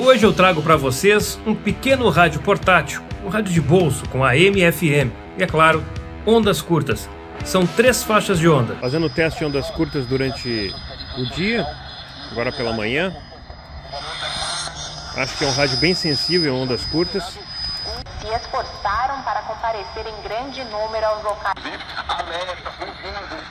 hoje eu trago para vocês um pequeno rádio portátil, um rádio de bolso com AM e FM e, é claro, ondas curtas. São 3 faixas de onda. Fazendo teste de ondas curtas durante o dia, agora pela manhã. Acho que é um rádio bem sensível em ondas curtas. Se esforçaram para comparecer em grande número aos locais.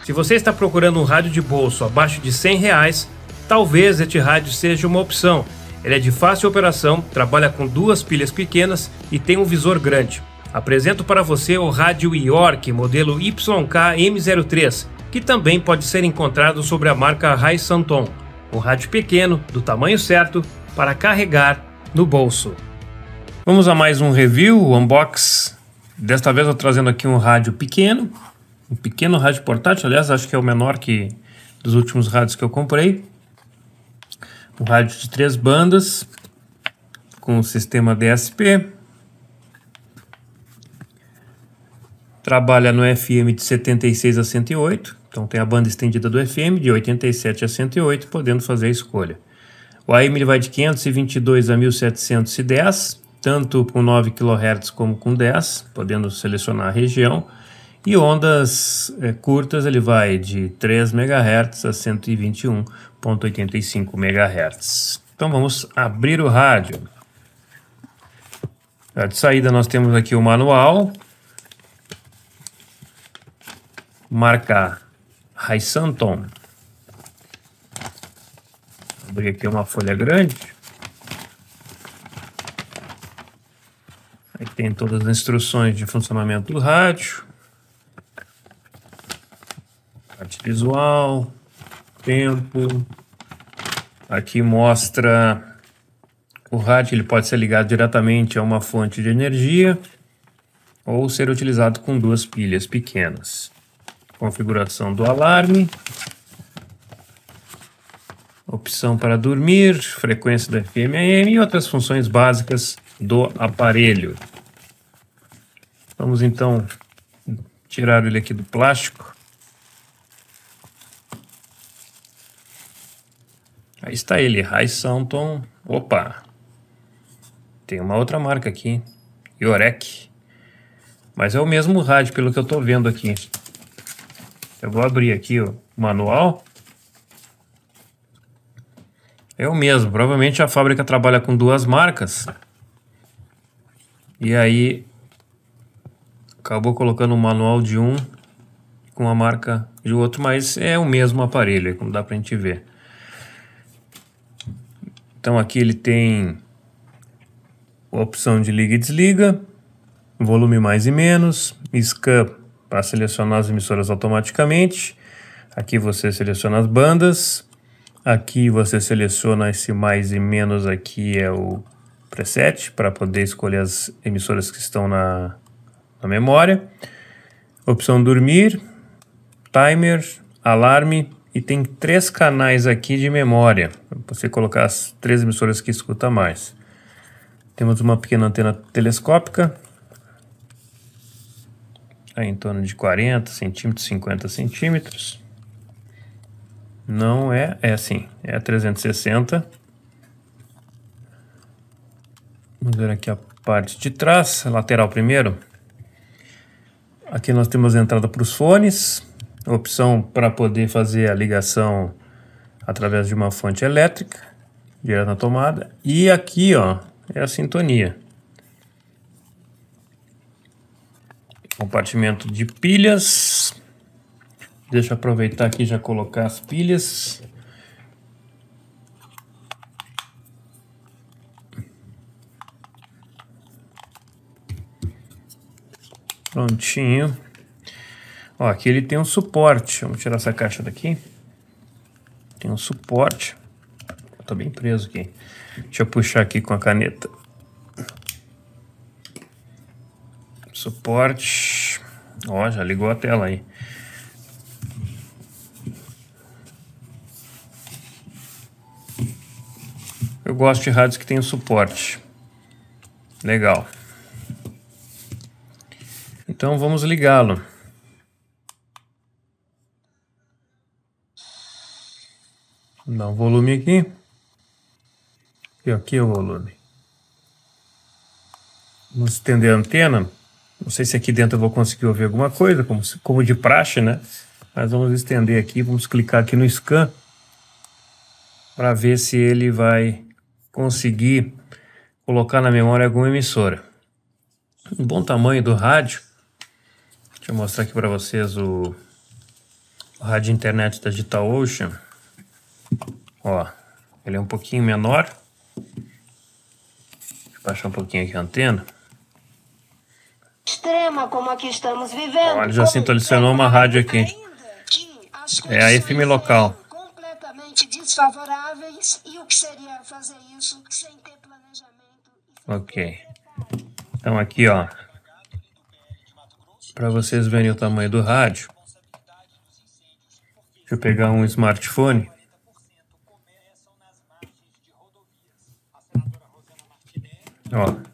Se você está procurando um rádio de bolso abaixo de R$100, talvez este rádio seja uma opção. Ele é de fácil operação, trabalha com 2 pilhas pequenas e tem um visor grande. Apresento para você o rádio York modelo YK-M03, que também pode ser encontrado sobre a marca Hi-Santon. Um rádio pequeno, do tamanho certo, para carregar no bolso. Vamos a mais um review, unbox. Desta vez eu estou trazendo aqui um rádio pequeno, um pequeno rádio portátil, aliás acho que é o menor que dos últimos rádios que eu comprei. Um rádio de 3 bandas, com o sistema DSP. Trabalha no FM de 76 a 108, então tem a banda estendida do FM de 87 a 108, podendo fazer a escolha. O AM ele vai de 522 a 1710, tanto com 9 kHz como com 10, podendo selecionar a região. E ondas curtas ele vai de 3 MHz a 121,85 MHz. Então vamos abrir o rádio. De saída nós temos aqui o manual. Marca Hi-Santon. Abrir aqui uma folha grande. Aí tem todas as instruções de funcionamento do rádio. Parte visual, tempo. Aqui mostra o rádio, ele pode ser ligado diretamente a uma fonte de energia ou ser utilizado com 2 pilhas pequenas. Configuração do alarme. Opção para dormir, frequência do FM AM e outras funções básicas do aparelho. Vamos então tirar ele aqui do plástico. Aí está ele, Hi-Santon. Opa! Tem uma outra marca aqui, York. Mas é o mesmo rádio, pelo que eu estou vendo aqui. Eu vou abrir aqui o manual. É o mesmo, provavelmente a fábrica trabalha com 2 marcas. E aí acabou colocando o manual de um com a marca de outro, mas é o mesmo aparelho, como dá pra gente ver. Então aqui ele tem a opção de liga e desliga, volume mais e menos, scan para selecionar as emissoras automaticamente. Aqui você seleciona as bandas. Aqui você seleciona esse mais e menos, aqui é o preset para poder escolher as emissoras que estão na memória. Opção dormir, timer, alarme e tem 3 canais aqui de memória. Para você colocar as 3 emissoras que escuta mais. Temos uma pequena antena telescópica. Em torno de 40 centímetros, 50 centímetros. Não é assim, é 360. Vamos ver aqui a parte de trás, lateral primeiro. Aqui nós temos a entrada para os fones, opção para poder fazer a ligação através de uma fonte elétrica, direto na tomada. E aqui, ó, é a sintonia. Compartimento de pilhas. Deixa eu aproveitar aqui e já colocar as pilhas. Prontinho. Ó, aqui ele tem um suporte. Vamos tirar essa caixa daqui. Tem um suporte. Tá bem preso aqui. Deixa eu puxar aqui com a caneta. Suporte. Ó, já ligou a tela aí. Eu gosto de rádios que tem suporte. Legal. Então vamos ligá-lo. Dá um volume aqui. E aqui o volume. Vamos estender a antena. Não sei se aqui dentro eu vou conseguir ouvir alguma coisa, como de praxe, né? Mas vamos estender aqui, vamos clicar aqui no scan para ver se ele vai conseguir colocar na memória alguma emissora. Um bom tamanho do rádio. Deixa eu mostrar aqui para vocês o rádio internet da DigitalOcean. Ó, ele é um pouquinho menor. Deixa eu baixar um pouquinho aqui a antena. Extrema como a que estamos vivendo. Olha, já sintonização uma rádio aqui. É a FM local. Completamente desfavoráveis, e o que seria fazer isso sem ter planejamento? Ok. Então aqui, ó, para vocês verem o tamanho do rádio. Deixa eu pegar um smartphone. Ó.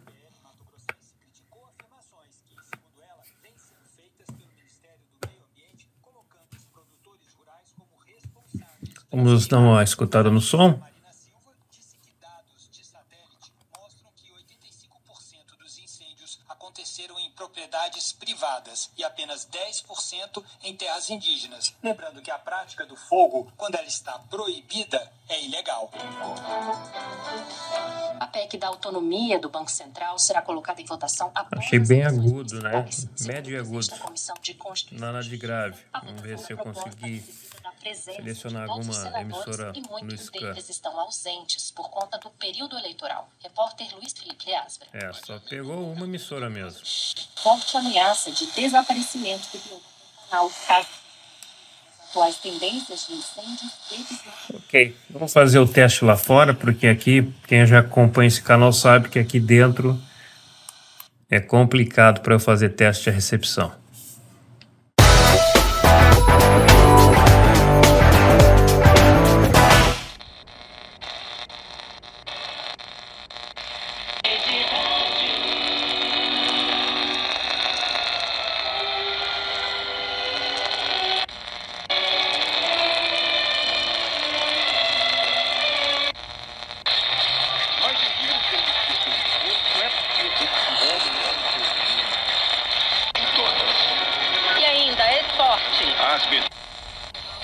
Vamos dar uma escutada no som. Aconteceram em propriedades privadas e apenas 10% em terras indígenas. Lembrando que a prática do fogo, quando ela está proibida, é ilegal. A PEC da autonomia do Banco Central será colocada em votação após... Achei bem agudo, né? Médio e agudo. Nada de grave. Vamos ver se eu consegui selecionar alguma emissora no scan. Eles estão ausentes por conta do período eleitoral. Repórter Luiz Felipe Leasbra. Só pegou uma emissora mesmo. Forte ameaça de desaparecimento do canal. Atuais tendências de incêndios. Ok, vamos fazer o teste lá fora, porque aqui, quem já acompanha esse canal sabe que aqui dentro é complicado para eu fazer teste de recepção.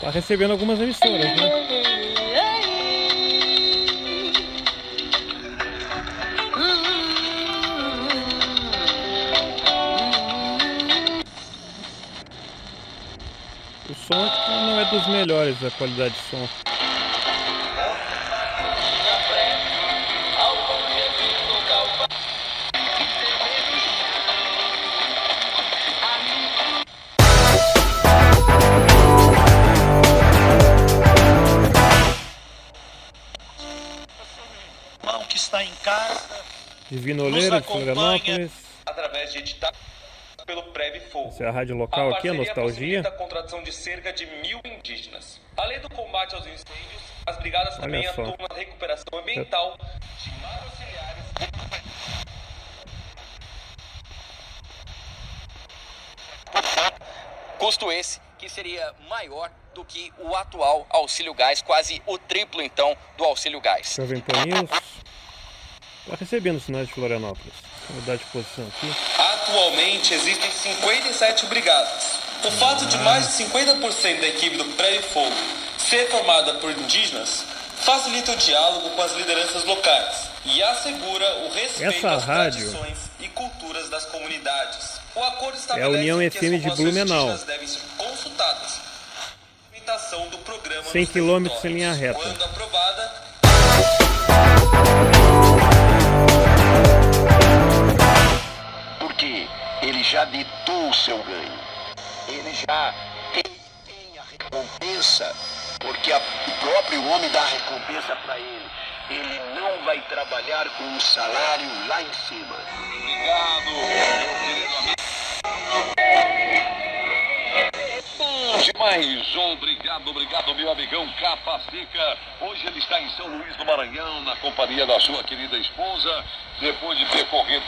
Tá recebendo algumas emissoras, né? O som aqui não é dos melhores, a qualidade de som. Divino Oleiro, de Florianópolis. Através de edital pelo Prev Fogo. Essa é a rádio local aqui, a Nostalgia. A contratação de cerca de 1.000 indígenas. Além do combate aos incêndios, as brigadas também atuam na recuperação ambiental de mar auxiliares. Custo esse que seria maior do que o atual auxílio gás, quase o triplo então do auxílio gás. Jovem Pan News. Está recebendo sinais de Florianópolis. Vou mudar de posição aqui. Atualmente existem 57 brigadas. O fato de mais de 50% da equipe do Prédio Fogo ser formada por indígenas facilita o diálogo com as lideranças locais e assegura o respeito às tradições e culturas das comunidades. O acordo estabelece a União que FM as de Blumenau. devem ser consultadas. Imitação do programa 100 km em linha reta. Quando aprovada, porque ele já ditou o seu ganho, ele já tem a recompensa, porque o próprio homem dá a recompensa para ele. Ele não vai trabalhar com um salário lá em cima. Obrigado, meu querido amigo. Mais um, obrigado, meu amigão Capa Seca. Hoje ele está em São Luís do Maranhão, na companhia da sua querida esposa, depois de percorrer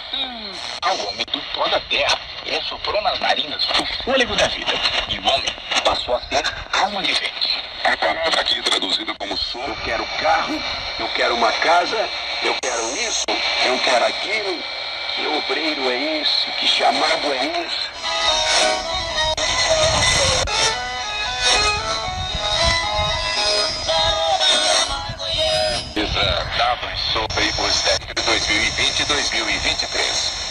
Ao homem do toda a terra, ressoprou nas narinas o fôlego da vida, e o homem passou a ser alma vivente. A palavra aqui traduzida como som. Eu quero carro, eu quero uma casa, eu quero isso, eu quero aquilo. Que obreiro é esse? Que chamado é esse? Dados sobre os décadas 2020 e 2023.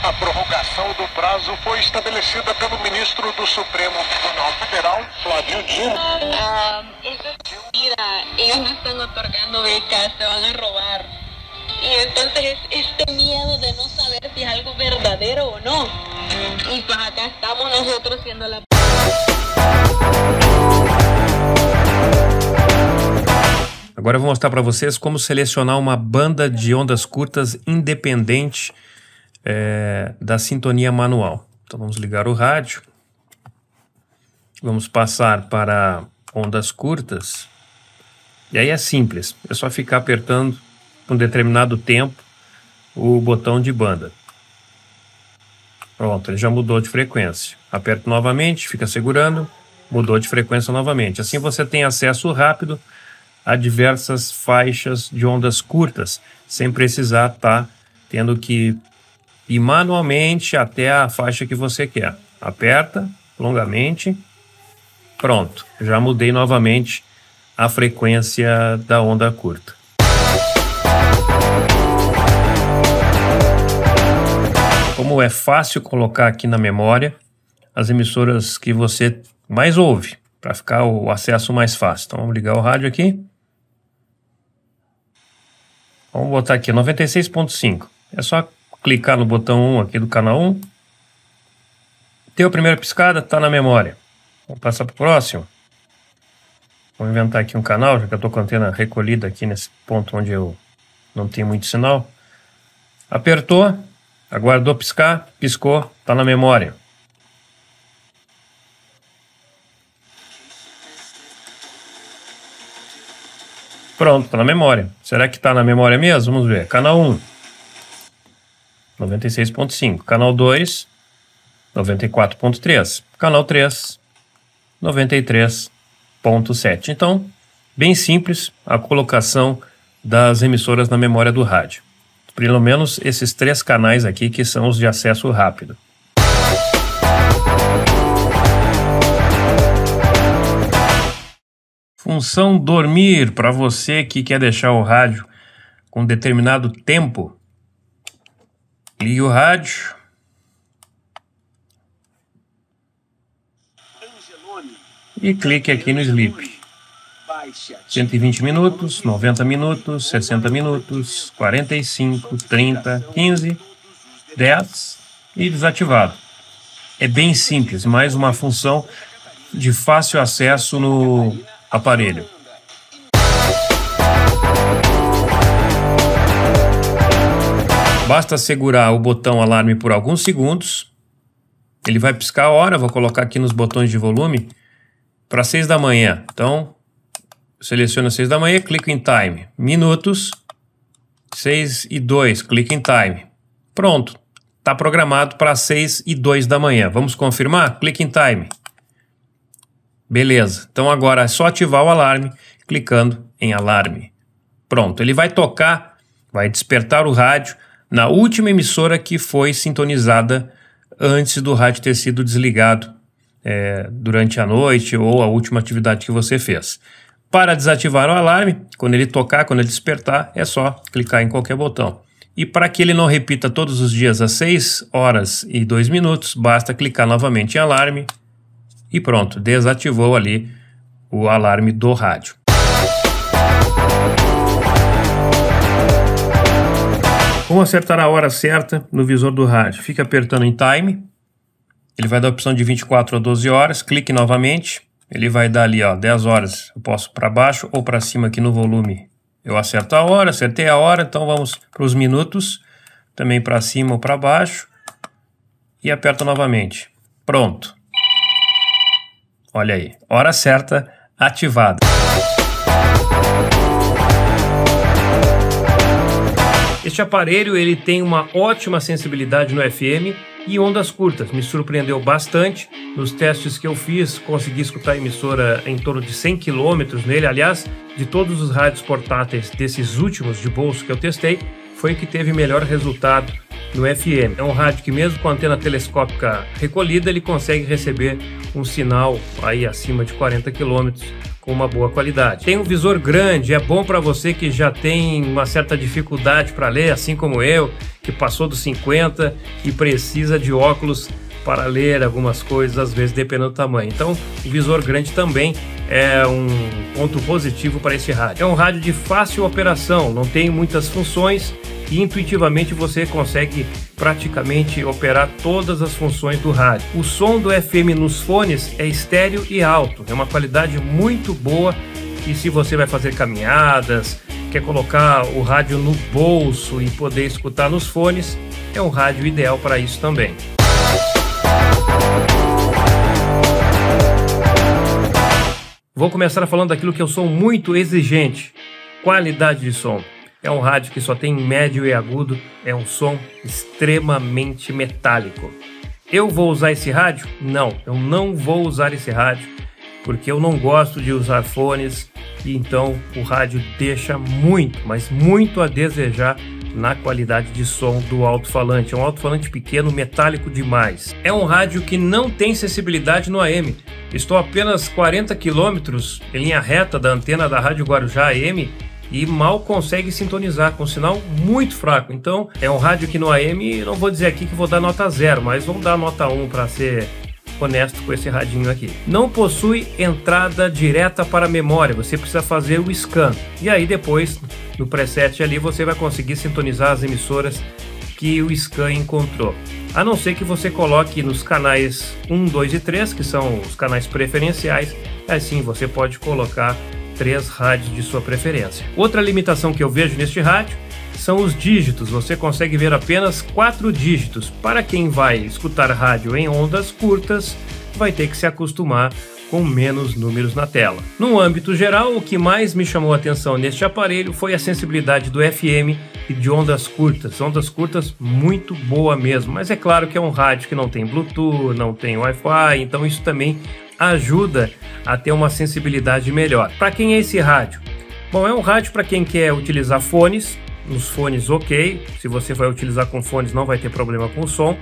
A prorrogação do prazo foi estabelecida pelo ministro do Supremo Tribunal Federal, Flávio Dino. Mira, ellos no están otorgando becas, se van a robar. Y entonces este miedo de no saber si es algo verdadero o no. Y pues acá estamos nosotros siendo la... Agora eu vou mostrar para vocês como selecionar uma banda de ondas curtas independente da sintonia manual. Então vamos ligar o rádio, vamos passar para ondas curtas, e aí é simples, é só ficar apertando por um determinado tempo o botão de banda. Pronto, ele já mudou de frequência. Aperto novamente, fica segurando, mudou de frequência novamente. Assim você tem acesso rápido a diversas faixas de ondas curtas, sem precisar estar tendo que ir manualmente até a faixa que você quer. Aperta longamente, pronto, já mudei novamente a frequência da onda curta. Como é fácil colocar aqui na memória as emissoras que você mais ouve, para ficar o acesso mais fácil. Então vamos ligar o rádio aqui. Vamos botar aqui 96.5. É só clicar no botão 1 aqui do canal 1. Deu a primeira piscada, está na memória. Vamos passar para o próximo. Vou inventar aqui um canal, já que eu estou com a antena recolhida aqui nesse ponto onde eu não tenho muito sinal. Apertou, aguardou piscar, piscou, está na memória. Pronto, está na memória. Será que está na memória mesmo? Vamos ver. Canal 1, 96.5. Canal 2, 94.3. Canal 3, 93.7. Então, bem simples a colocação das emissoras na memória do rádio. Pelo menos esses 3 canais aqui que são os de acesso rápido. Função dormir, para você que quer deixar o rádio com determinado tempo. Ligue o rádio. E clique aqui no Sleep. 120 minutos, 90 minutos, 60 minutos, 45, 30, 15, 10 e desativado. É bem simples, mais uma função de fácil acesso no aparelho. Basta segurar o botão alarme por alguns segundos. Ele vai piscar a hora, vou colocar aqui nos botões de volume para 6 da manhã. Então, seleciona 6 da manhã, clico em time. Minutos, 6:02, clico em time. Pronto, está programado para 6:02 da manhã. Vamos confirmar? Clique em time. Beleza, então agora é só ativar o alarme, clicando em alarme. Pronto, ele vai tocar, vai despertar o rádio na última emissora que foi sintonizada antes do rádio ter sido desligado durante a noite ou a última atividade que você fez. Para desativar o alarme, quando ele tocar, quando ele despertar, é só clicar em qualquer botão. E para que ele não repita todos os dias às 6:02, basta clicar novamente em alarme e pronto, desativou ali o alarme do rádio. Como acertar a hora certa no visor do rádio? Fica apertando em time, ele vai dar a opção de 24 a 12 horas, clique novamente, ele vai dar ali, ó, 10 horas, eu posso para baixo ou para cima aqui no volume. Eu acerto a hora, acertei a hora, então vamos para os minutos, também para cima ou para baixo, e aperto novamente. Pronto. Olha aí, hora certa ativada. Este aparelho ele tem uma ótima sensibilidade no FM E ondas curtas, me surpreendeu bastante. Nos testes que eu fiz, consegui escutar a emissora em torno de 100 km nele. Aliás, de todos os rádios portáteis desses últimos de bolso que eu testei, foi o que teve melhor resultado no FM. É um rádio que mesmo com a antena telescópica recolhida, ele consegue receber um sinal aí acima de 40 km com uma boa qualidade. Tem um visor grande, é bom para você que já tem uma certa dificuldade para ler, assim como eu, que passou dos 50 e precisa de óculos para ler algumas coisas, às vezes dependendo do tamanho. Então, o visor grande também é um ponto positivo para esse rádio. É um rádio de fácil operação, não tem muitas funções e intuitivamente você consegue praticamente operar todas as funções do rádio. O som do FM nos fones é estéreo e alto, é uma qualidade muito boa e se você vai fazer caminhadas, quer colocar o rádio no bolso e poder escutar nos fones, é um rádio ideal para isso também. Vou começar falando daquilo que eu sou muito exigente, qualidade de som. É um rádio que só tem médio e agudo, é um som extremamente metálico. Eu vou usar esse rádio? Não, eu não vou usar esse rádio, porque eu não gosto de usar fones, e então o rádio deixa muito, mas muito a desejar na qualidade de som do alto-falante. É um alto-falante pequeno, metálico demais. É um rádio que não tem sensibilidade no AM. Estou a apenas 40 km em linha reta da antena da Rádio Guarujá AM e mal consegue sintonizar, com um sinal muito fraco. Então é um rádio que no AM, não vou dizer aqui que vou dar nota 0, mas vamos dar nota 1 para ser honesto com esse radinho aqui. Não possui entrada direta para a memória, você precisa fazer o scan. E aí depois, no preset ali, você vai conseguir sintonizar as emissoras que o scan encontrou. A não ser que você coloque nos canais 1, 2 e 3, que são os canais preferenciais, assim você pode colocar 3 rádios de sua preferência. Outra limitação que eu vejo neste rádio são os dígitos, você consegue ver apenas 4 dígitos. Para quem vai escutar rádio em ondas curtas, vai ter que se acostumar com menos números na tela. No âmbito geral, o que mais me chamou a atenção neste aparelho foi a sensibilidade do FM e de ondas curtas muito boa mesmo, mas é claro que é um rádio que não tem Bluetooth, não tem Wi-Fi, então isso também ajuda a ter uma sensibilidade melhor. Para quem é esse rádio? Bom, é um rádio para quem quer utilizar fones, nos fones ok, se você vai utilizar com fones não vai ter problema com o som,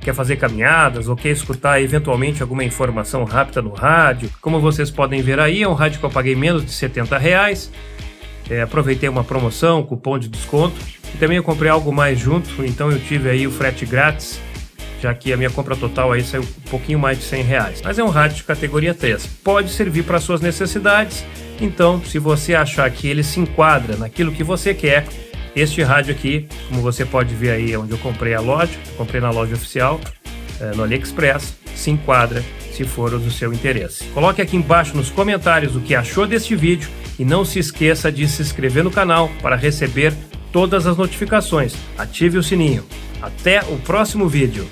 quer fazer caminhadas ou quer escutar eventualmente alguma informação rápida no rádio, como vocês podem ver aí, é um rádio que eu paguei menos de R$70, aproveitei uma promoção, cupom de desconto, e também eu comprei algo mais junto, então eu tive aí o frete grátis, já que a minha compra total aí saiu um pouquinho mais de R$100, mas é um rádio de categoria 3, pode servir para suas necessidades, então se você achar que ele se enquadra naquilo que você quer, este rádio aqui, como você pode ver aí onde eu comprei a loja, comprei na loja oficial, no AliExpress, se enquadra se for do seu interesse. Coloque aqui embaixo nos comentários o que achou deste vídeo e não se esqueça de se inscrever no canal para receber todas as notificações. Ative o sininho. Até o próximo vídeo.